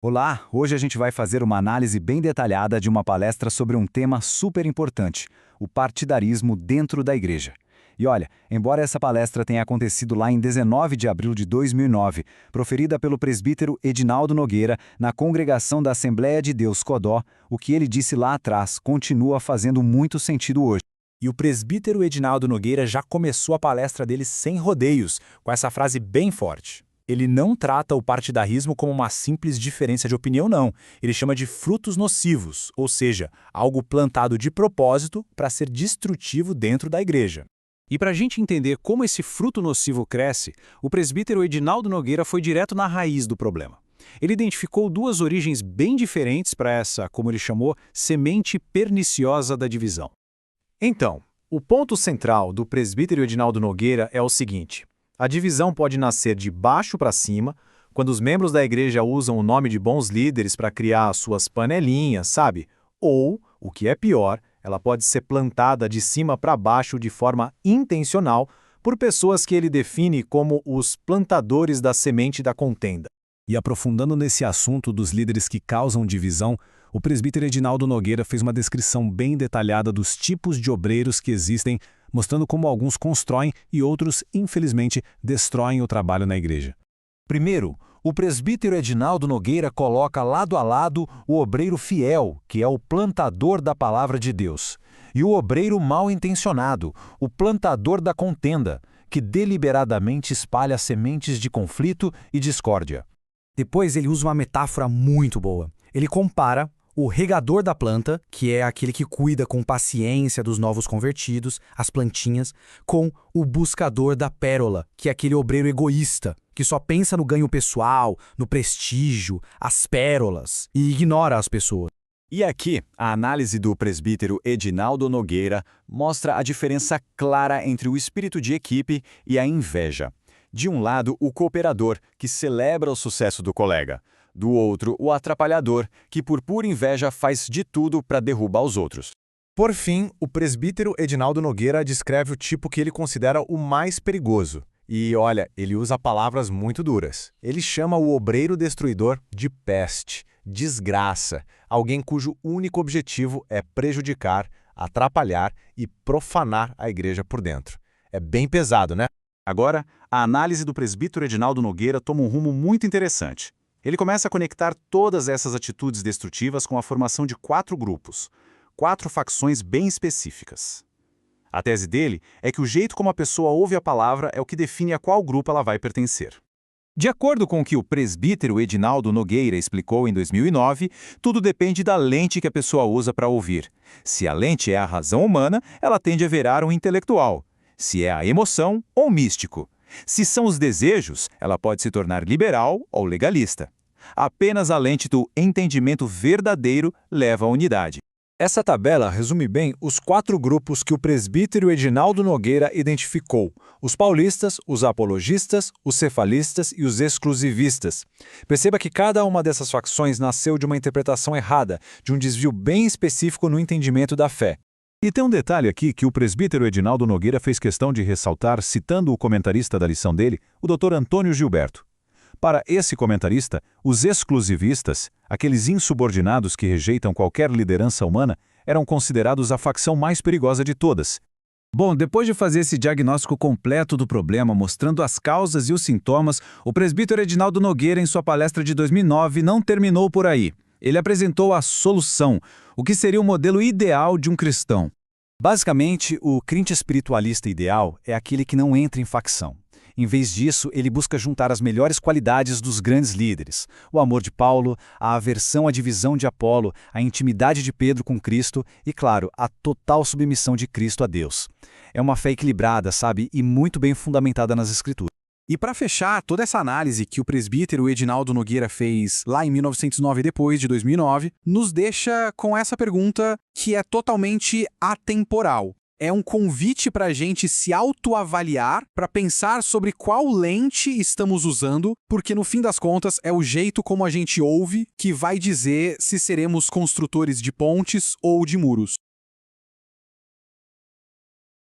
Olá, hoje a gente vai fazer uma análise bem detalhada de uma palestra sobre um tema super importante, o partidarismo dentro da igreja. E olha, embora essa palestra tenha acontecido lá em 19 de abril de 2009, proferida pelo presbítero Edinaldo Nogueira na congregação da Assembleia de Deus Codó, o que ele disse lá atrás continua fazendo muito sentido hoje. E o presbítero Edinaldo Nogueira já começou a palestra dele sem rodeios, com essa frase bem forte. Ele não trata o partidarismo como uma simples diferença de opinião, não. Ele chama de frutos nocivos, ou seja, algo plantado de propósito para ser destrutivo dentro da igreja. E para a gente entender como esse fruto nocivo cresce, o presbítero Edinaldo Nogueira foi direto na raiz do problema. Ele identificou duas origens bem diferentes para essa, como ele chamou, semente perniciosa da divisão. Então, o ponto central do presbítero Edinaldo Nogueira é o seguinte: a divisão pode nascer de baixo para cima, quando os membros da igreja usam o nome de bons líderes para criar suas panelinhas, sabe? Ou, o que é pior, ela pode ser plantada de cima para baixo de forma intencional por pessoas que ele define como os plantadores da semente da contenda. E aprofundando nesse assunto dos líderes que causam divisão, o presbítero Edinaldo Nogueira fez uma descrição bem detalhada dos tipos de obreiros que existem, mostrando como alguns constroem e outros, infelizmente, destroem o trabalho na igreja. Primeiro, o presbítero Edinaldo Nogueira coloca lado a lado o obreiro fiel, que é o plantador da palavra de Deus, e o obreiro mal intencionado, o plantador da contenda, que deliberadamente espalha sementes de conflito e discórdia. Depois ele usa uma metáfora muito boa. Ele compara o regador da planta, que é aquele que cuida com paciência dos novos convertidos, as plantinhas, com o buscador da pérola, que é aquele obreiro egoísta, que só pensa no ganho pessoal, no prestígio, as pérolas, e ignora as pessoas. E aqui, a análise do presbítero Edinaldo Nogueira mostra a diferença clara entre o espírito de equipe e a inveja. De um lado, o cooperador, que celebra o sucesso do colega. Do outro, o atrapalhador, que por pura inveja faz de tudo para derrubar os outros. Por fim, o presbítero Edinaldo Nogueira descreve o tipo que ele considera o mais perigoso. E olha, ele usa palavras muito duras. Ele chama o obreiro destruidor de peste, desgraça, alguém cujo único objetivo é prejudicar, atrapalhar e profanar a igreja por dentro. É bem pesado, né? Agora, a análise do presbítero Edinaldo Nogueira toma um rumo muito interessante. Ele começa a conectar todas essas atitudes destrutivas com a formação de 4 grupos, 4 facções bem específicas. A tese dele é que o jeito como a pessoa ouve a palavra é o que define a qual grupo ela vai pertencer. De acordo com o que o presbítero Edinaldo Nogueira explicou em 2009, tudo depende da lente que a pessoa usa para ouvir. Se a lente é a razão humana, ela tende a virar um intelectual. Se é a emoção, ou místico. Se são os desejos, ela pode se tornar liberal ou legalista. Apenas a lente do entendimento verdadeiro leva à unidade. Essa tabela resume bem os 4 grupos que o presbítero Edinaldo Nogueira identificou: os paulistas, os apologistas, os cefalistas e os exclusivistas. Perceba que cada uma dessas facções nasceu de uma interpretação errada, de um desvio bem específico no entendimento da fé. E tem um detalhe aqui que o presbítero Edinaldo Nogueira fez questão de ressaltar citando o comentarista da lição dele, o Dr. Antônio Gilberto. Para esse comentarista, os exclusivistas, aqueles insubordinados que rejeitam qualquer liderança humana, eram considerados a facção mais perigosa de todas. Bom, depois de fazer esse diagnóstico completo do problema, mostrando as causas e os sintomas, o presbítero Edinaldo Nogueira, em sua palestra de 2009, não terminou por aí. Ele apresentou a solução, o que seria o modelo ideal de um cristão. Basicamente, o crente espiritualista ideal é aquele que não entra em facção. Em vez disso, ele busca juntar as melhores qualidades dos grandes líderes: o amor de Paulo, a aversão à divisão de Apolo, a intimidade de Pedro com Cristo e, claro, a total submissão de Cristo a Deus. É uma fé equilibrada, sabe, e muito bem fundamentada nas Escrituras. E para fechar toda essa análise que o presbítero Edinaldo Nogueira fez lá em 1909 e depois de 2009, nos deixa com essa pergunta que é totalmente atemporal. É um convite para a gente se autoavaliar, para pensar sobre qual lente estamos usando, porque no fim das contas é o jeito como a gente ouve que vai dizer se seremos construtores de pontes ou de muros.